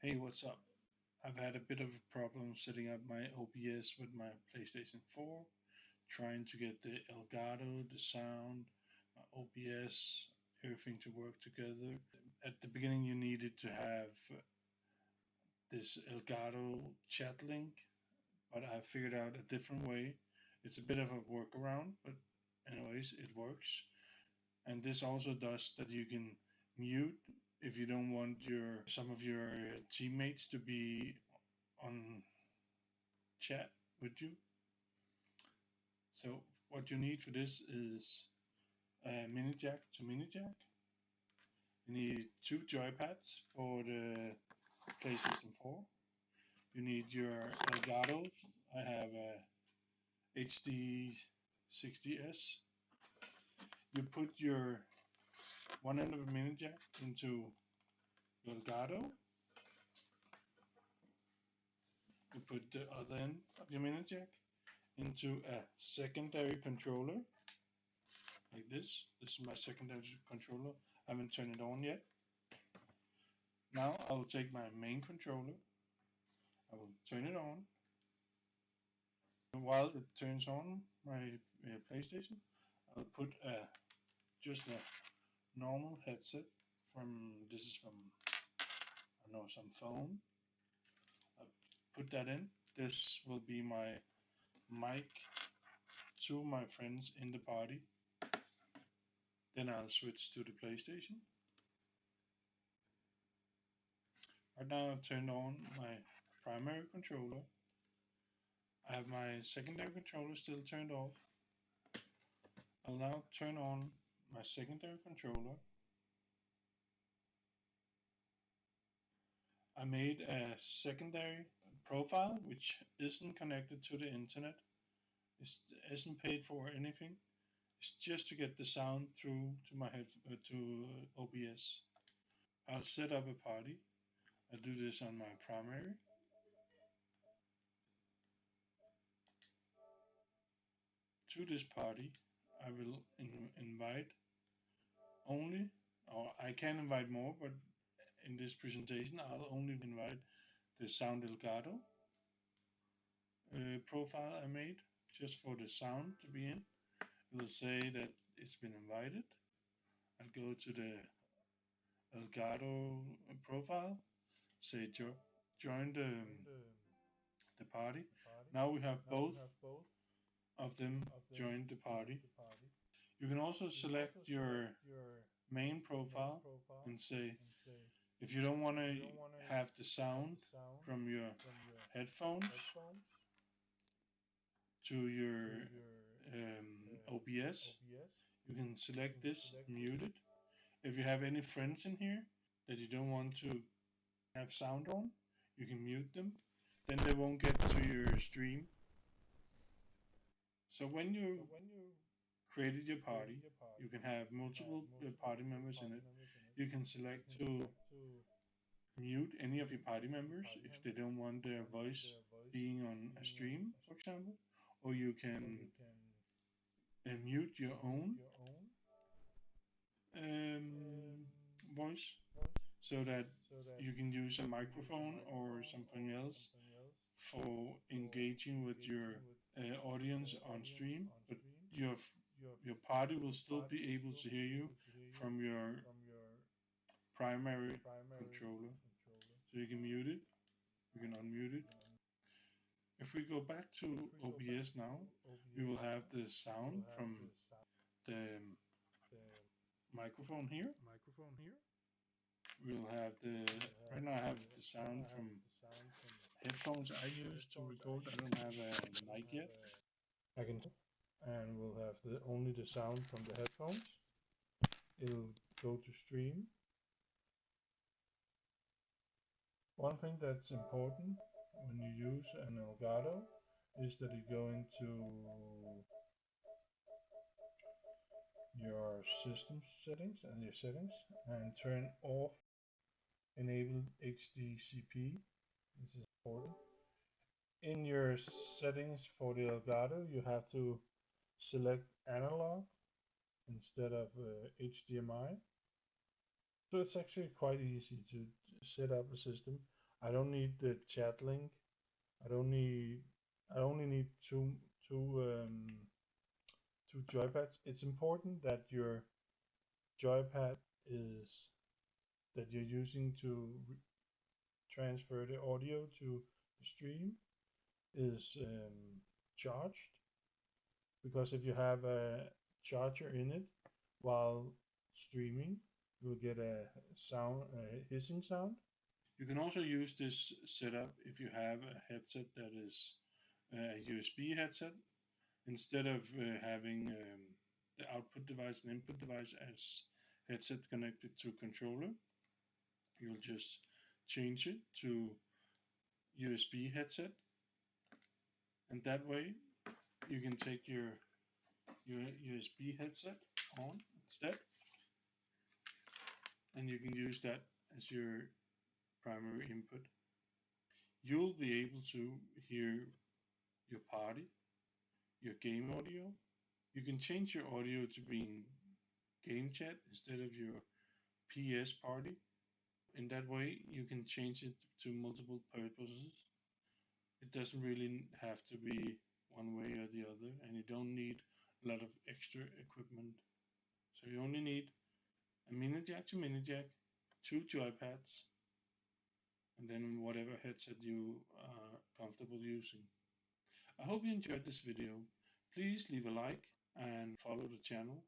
Hey, what's up? I've had a bit of a problem setting up my OBS with my PlayStation 4, trying to get the Elgato, the sound, my OBS, everything to work together. At the beginning, you needed to have this Elgato chat link, but I figured out a different way. It's a bit of a workaround, but anyways, it works. And this also does that you can mute if you don't want some of your teammates to be on chat with you. So what you need for this is a mini jack to mini jack. You need two joypads for the PlayStation 4. You need your Elgato. I have a HD60 S. You put your one end of a mini jack into your Elgato. You put the other end of your mini jack into a secondary controller like this. This is my secondary controller. I haven't turned it on yet. Now I will take my main controller. I will turn it on. And while it turns on my PlayStation, I'll put just a normal headset this is from, I don't know, some phone. I'll put that in. This will be my mic to my friends in the party. Then I'll switch to the PlayStation. Right now I've turned on my primary controller. I have my secondary controller still turned off. I'll now turn on my secondary controller. I made a secondary profile which isn't connected to the internet. It isn't paid for or anything. It's just to get the sound through to my to OBS. I'll set up a party. I'll do this on my primary. To this party, I will invite only, or I can invite more, but in this presentation, I'll only invite the Sound Elgato profile I made just for the sound to be in. It will say that it's been invited. I'll go to the Elgato profile, say join the party. Now we have both of them joined the party. You can also select your main profile and say if you don't want to have the sound from your headphones to your OBS, you can select this, mute it. If you have any friends in here that you don't want to have sound on, you can mute them. Then they won't get to your stream. So when you created your party, you can have multiple party members in it. You can select to mute any of your party members if they don't want their voice being on a stream, for example, or you can mute your own voice so that you can use a microphone or something else for engaging with your audience on stream, but your party will still be able to hear you from your primary controller. So you can mute it, you can unmute it. If we go back to OBS now, we will have the sound from the microphone here. We'll have right now I have the sound from headphones I use to record. I don't have a mic yet. I can and we'll have only the sound from the headphones. It'll go to stream. One thing that's important when you use an Elgato is that you go into your system settings and turn off enable HDCP. This is important. In your settings for the Elgato, you have to select analog instead of HDMI. So it's actually quite easy to set up a system. I don't need the chat link. I don't need. I only need two joypads. It's important that your joypad is that you're using to transfer the audio to the stream is charged, because if you have a charger in it while streaming, you'll get a sound, a hissing sound. You can also use this setup if you have a headset that is a USB headset. Instead of having the output device and input device as headset connected to controller, you'll just change it to USB headset, and that way you can take your USB headset on instead, and you can use that as your primary input. You'll be able to hear your party, your game audio. You can change your audio to being game chat instead of your PS party. In that way, you can change it to multiple purposes. It doesn't really have to be one way or the other, and you don't need a lot of extra equipment. So you only need a mini jack to mini jack, two joypads, and then whatever headset you are comfortable using. I hope you enjoyed this video. Please leave a like and follow the channel